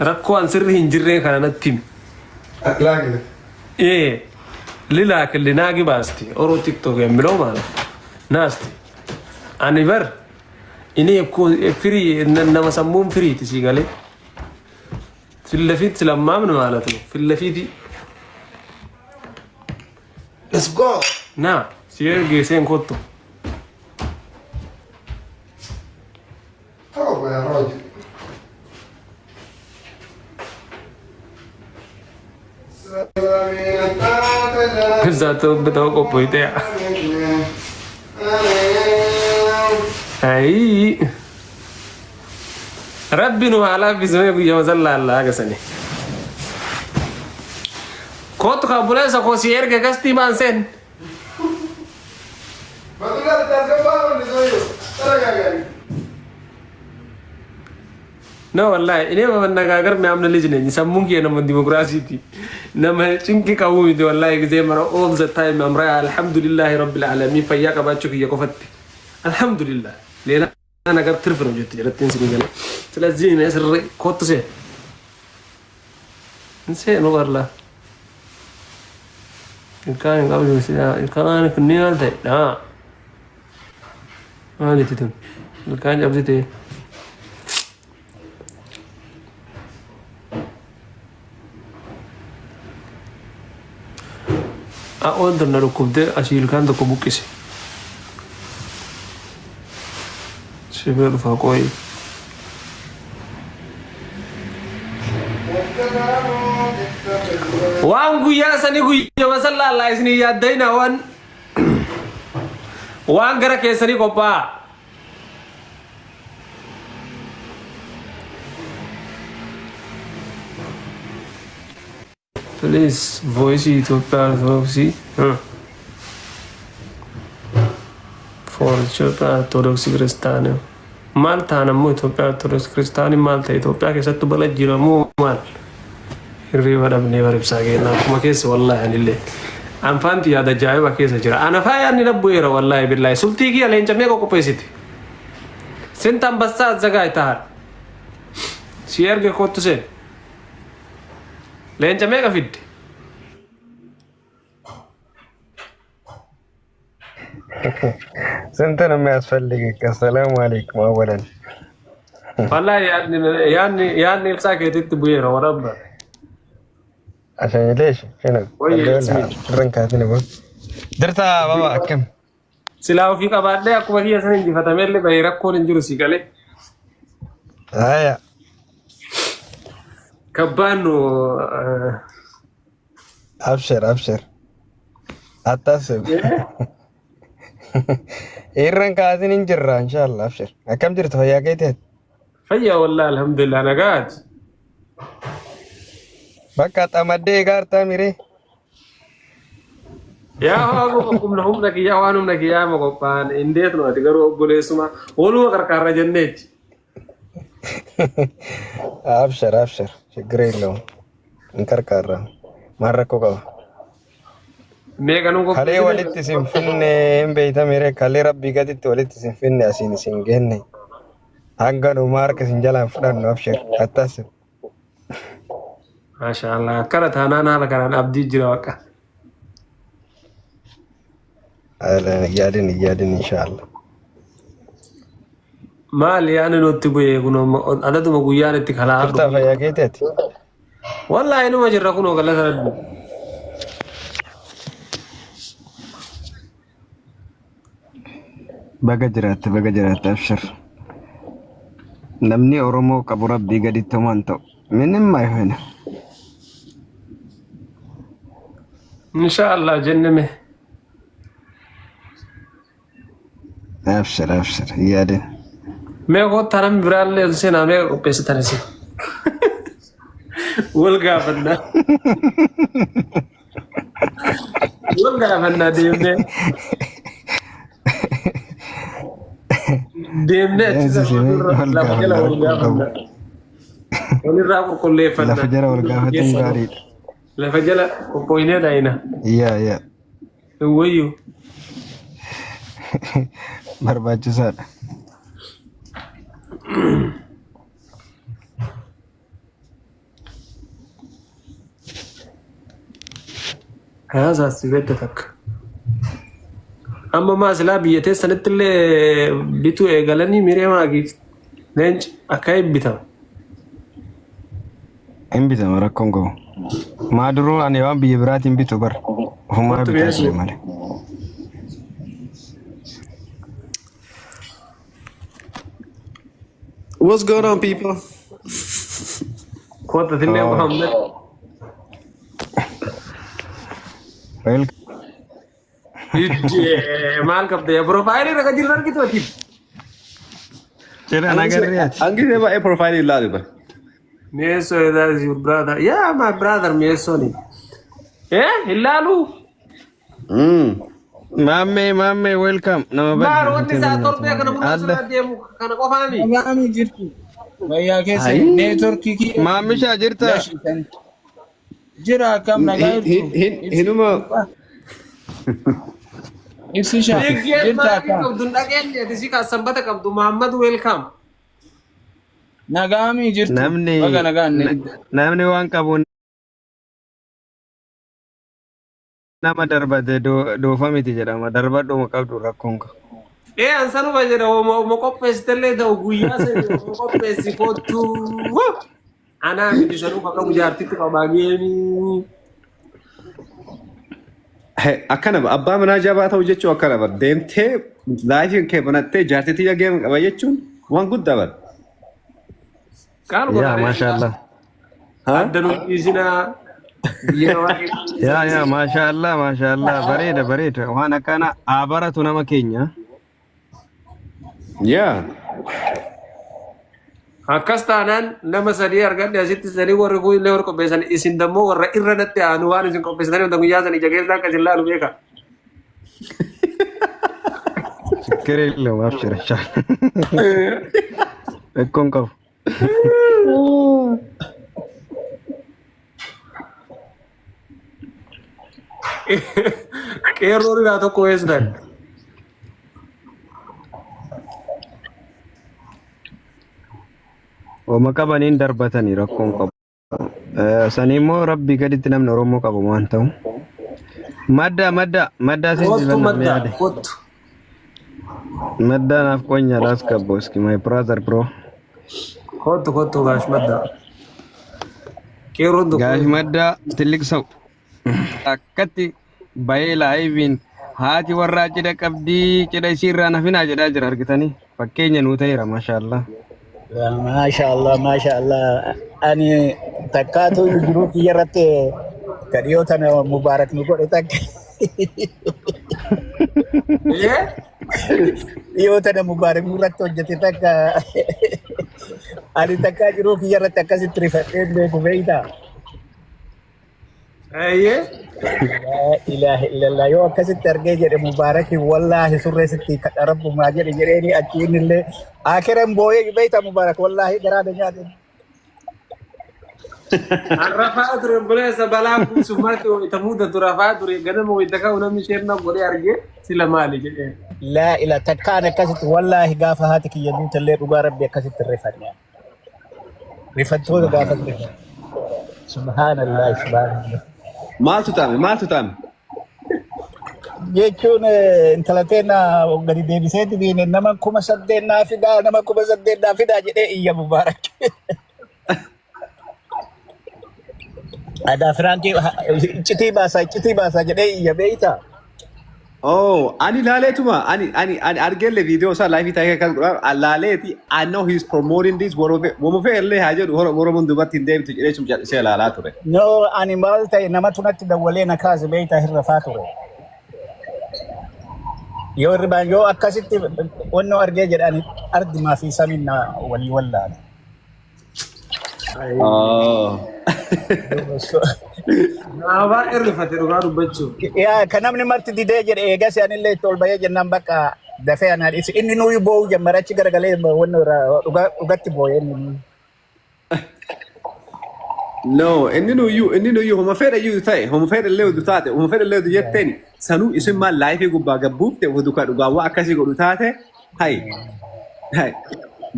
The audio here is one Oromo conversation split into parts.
rakkoon sirri hin jirree kana natti himi. Lilaak linaagi baasti oroo tiktok emiloo maala naasti ani bar ini firii nama sammuun firiiti si galee fillafiitti lammaamni maalatu fillafiiti. Let's go. Naa si ergeeseen kottu. Oh, يا راجل. Satu betul kok boy teh. Hai. Rabbi nu ala bisme ku yawm sallallahu kesani. Kau tu kau boleh sekolah siar ke kasti mansen. Betul kan terkembang di sana. Terkagak. No wallahi ini memang nagagar me amna lijne ni samun ke nama demokrasi ti nama cinki kawu itu wallahi gze mara all the time amra alhamdulillah rabbil alamin fayyaka bachu ki yakofatti alhamdulillah lena ana gar tirfro jotti ratin sini gale ስለዚህ ነው ስር ኮትሴ እንሴ ነው ወርላ kan kau juga kan kenal tak nah itu tu kan jawab situ. Aku antara rukuk deh asilkan tu kubukis. Sebelum fakoi. Wan guya sani guya masalah lah sini ya dayna wan gara ke sani kopa. Please voice Ethiopia Orthodox for Ethiopia Orthodox Christian Malta namu Ethiopia Orthodox Christian Malta Ethiopia ke satu bala jiramu mal hirri wada bne warib sage na kuma kes wallahi anille am fanti ada jaiba kes jira ana fa yani rabbu era wallahi billahi sulti ki alen jame ko pesiti sentam bassa jaga itar share ge ko tuse len jame ka fit سنتنا ما أسفلك السلام عليكم أولا والله يعني بساكي تتبوير وربا عشان ليش هنا رنك هاتني بقول درتا بابا كم سلاو في كبار لي أكو بقية سنين دي فتمر لي بيرك كون انجلسي كله هيا كبانو أبشر أتاسف إيران كازين إنجرا إن شاء الله أبشر كم جرت هيا كيتت فيا والله الحمد لله أنا قاعد بكات أمدي قارتا ميري يا هو هم لك يا وانهم لك يا مقبان إنديت نو تقولوا بوليسما ولو كركار جنيت أبشر شكرا لهم نكركار مرة كوكا Kale walitti sinfinne beeyta mire kale rabbi gaditti walitti sinfinne asin singenne hanga no marka sinjalan fudanno abshir attasib masha Allah kala tanana la karan abdi jira waka ala yadin inshallah mal yani no tibuye kuno adadu maguyane tikhala turta faya ketet wallahi no majra kuno kala saradu baga jiraat abshir namni oromo qabu rabbi gaditti manto minim ma yahena inshallah janname abshir yadin me ko taram biralle sena me ko pesa tanasi wolga banda demne demne la fajala wolga banda woni rako ko le fanda la fajala wolga hatin gari la fajala ko poine daina iya wayu barbaachisaadha هذا سيبتك أما ما سلا بيته سنة اللي بيتو إيجالني ميري ما أجيب لينج أكايب بيتام إن بيتام ركونغو ما درو أنا يوم بيبرات إن بيتو بر هما بيتاسي مالي What's going on, people? كوتا تني محمد ويل مال كبده يا بروفايل رك جيل رك تو تيب Cera أنا قريت I'm giving you a profile in Lariba. Meso that is your brother yeah my brother Meso ni hilalu مامي ويلكم نما بار ودي ساتور بيا كنا مناسبة ديمو كنا قفاني Nagami jirtu. Bayya keessa neetworkii kii مامي شاجرتا jira kam nagaa Hinuma. ibsisha jirta kam kabdun dhaqeen disi ka sanbata kabdu Muhammad welcome nagami jirtu namni baga nagaanne namni waan qabu nama darbate doofa miti jedhama darbadhuma qabdu rakkoon qabu. ansanu bajeda mo qopheessitelle ta'u guyyaa sani mo qopheessi kottu ana miti shanu ka qabu jaartitti qabaageeni Akkana abbaa manaa jabaa ta'u jechuun akkana bar deemtee laayifiin kee banattee jaartitti yageem qaba jechuun waan guddaa bar. qaal yaa maashaallah addanu isina yaa maashaallah bareeda waan akkana abaratu nama keenya Yaa. akkas taanaan nama sadii argadhe asitti sadii warri kun illee warra qopheessan isin dammoo warra irra natti aanu waan isin qopheessitanii wanta guyyaa sanii jageessaa akka isin laalu beeka. Kere lo abshira sha ekkon qabu Qeerroo irraa tokko weessan. Wama qabaniin darbatanii rakkoon qabu. Sanii immoo rabbii gaditti namni Oromoo qabu waan ta'u. Madda Kottu madda kottu. Madda naaf qonya laas kabboski my brother bro. Kottu gaash madda. Qeerroon tokko. Gaash madda tilliqsa'u. Akkatti bayee laayiviin haati warraa cidha qabdii cidha isiirraa nafinaa jedhaa jira argitanii fakkeenya nuu ta'eera maashaallah. maashaallah ani takkaatu jiruu kiyya irratti kadhiyoota mubaarak nu godhe takka dhiyoota mubaarak irratti hojjete takka ani takkaa jiruu kiyya irratti akkasitti rifadhee beeku beeytaa. Ayyee. Ilaahi illallah yoo akkasitti argee jedhe mubaaraki wallaahi surree sitti kadha rabbumaa jedhe jedheeni achiin illee akiran booyee beeyta mubaarak wallaahi garaada nyaate. Rafaa ture buleessa balaa kuusummaatti wayita mudatu rafaa ture ganama wayita ka'u namni sheerna godhee argee sila maali jedhee. Laa ila takkaan akkasitti wallaahi gaafa haati kiyya duutallee dhugaa rabbi akkasitti rifanne. Rifattoota gaafa ture. Subhaanallah. Maaltu taame? Jechuun intala teena gadi deebiseeti biine nama 8,000 naa fidaa nama 8,000 naa fidaa jedhee iyya mubaarak. Ada Franki iccitii baasaa jedhee iyya beeyta. Oh, ani laaleetuma ani argelle video isaa live ta'ee kan laaleeti I know he's promoting this wama fe'ellee haa jedhu Oromoon dubartii hin deemtu jedhee sum jal'isee ilaalaa ture. No ani maal ta'e namatu natti dawwalee na kaase beeyta hirrafaa ture. Yoo hirribaan yoo akkasitti wannoo argee jedhani ardimaa fi samiin walii wallaale. Oh. Naafaa irrifate dhugaa dubbachuu. Yaa kan namni marti didee jedhe eegas anillee itti ol bahee jennaan bakka dafee anaan ibsi inni nuyi boo'u jammara achi garagalee wanni dhugatti boo'ee inni. No, inni nuyyuu homa fedha iyyuu ta'e homa fedha illee udu taate homa fedha illee udu jetteeni sanuu isin maal laayifii gubbaa gabbuufte duka dhugaawwaa akkasii godhu taate hay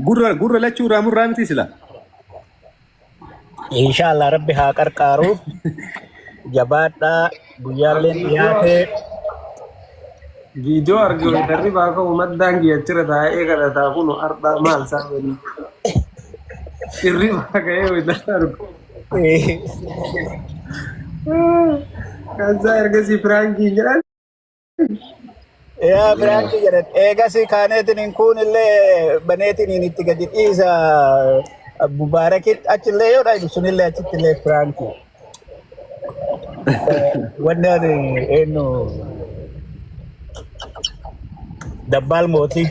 gurra lachuu raamurraa miti sila. Inshallah rabbi haa qarqaaru jabaadhaa guyyaalleen dhiyaate Video argu dari bako umadang dia cerita kada ta kuno arda mal sabeni. Irri baka udah argu. Kaza erga si Frankie jalan. ya Frankie jedhan eega si kaaneetiin kun illee baneetiin itti gadi dhiisa Mubaarakit achillee yoo dha'idu sunillee achitti illee Frankie. Wanni ani eenyu Dabbal mootii.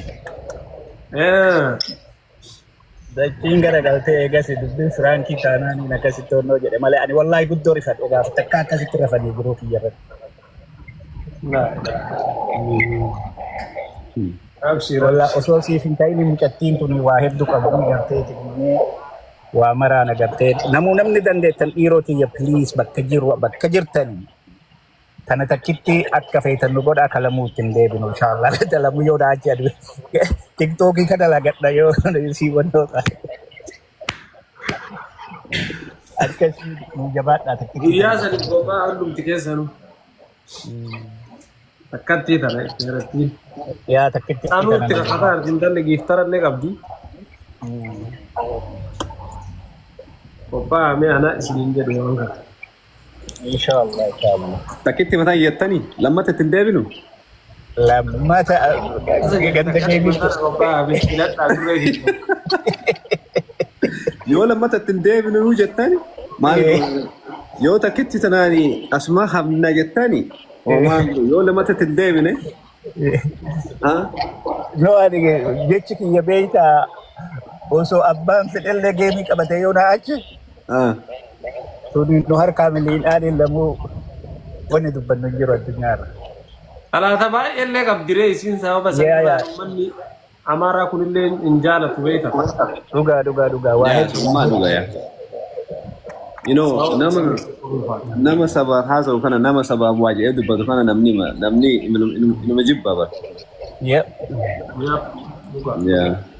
Dachiin garagaltee eegas dubbiin Frankie taanaan akkasitti onnoo jedhe malee ani wallaahi guddoo rifadhe gaafa takka akkasitti rafanii biroo kiyya irratti. Walla osoo siif hin ta'in mucattiin tuni waa hedduu qabanii gartee jedhamee waa maraan agartee namni dandeettan dhiiroo kiyya please bakka jirtan tana takkitti akka feetan nu godha kalamuu ittiin deebinu inshallah dalamu yoo daachi adu tiktokii kana lagadha yoo si wannoo taate akkasii nu jabaadhaa takkitti Guyyaa sadi gogaa hundumti keessanu. Akkatti tana irratti. yaa takkitti Anu itti rafata argintalle giiftarallee qabdi. Qophaa mee ana isiniin jedhu yoo kana. inshallah Takkitti mataa yettanii lammata ittiin deebinu. lammata ganda keemii Qophaa mee filadhaa dura hin. Yoo lammata ittiin deebinu jettani maal yoo takkitti tanaani asuma hamna jettani yoo lammata ittiin deebine no ani jechi kiyya beeyta osoo abbaan fedhellee geemii qabate yoo na achi tuni nu harkaa miliidhaan lamuu wanni dubbannu jiru addunyaarra. Alaata baay'eellee qabdiree isiin sababa sanaa manni amaaraa kunillee hin jaalatu beeka. Dhugaa waa hedduu. dhugaa you know nama saba haasa'u kana nama sabaaf waa jedhee dubbatu kana namni inuma jibba bara. Yep. Yeah.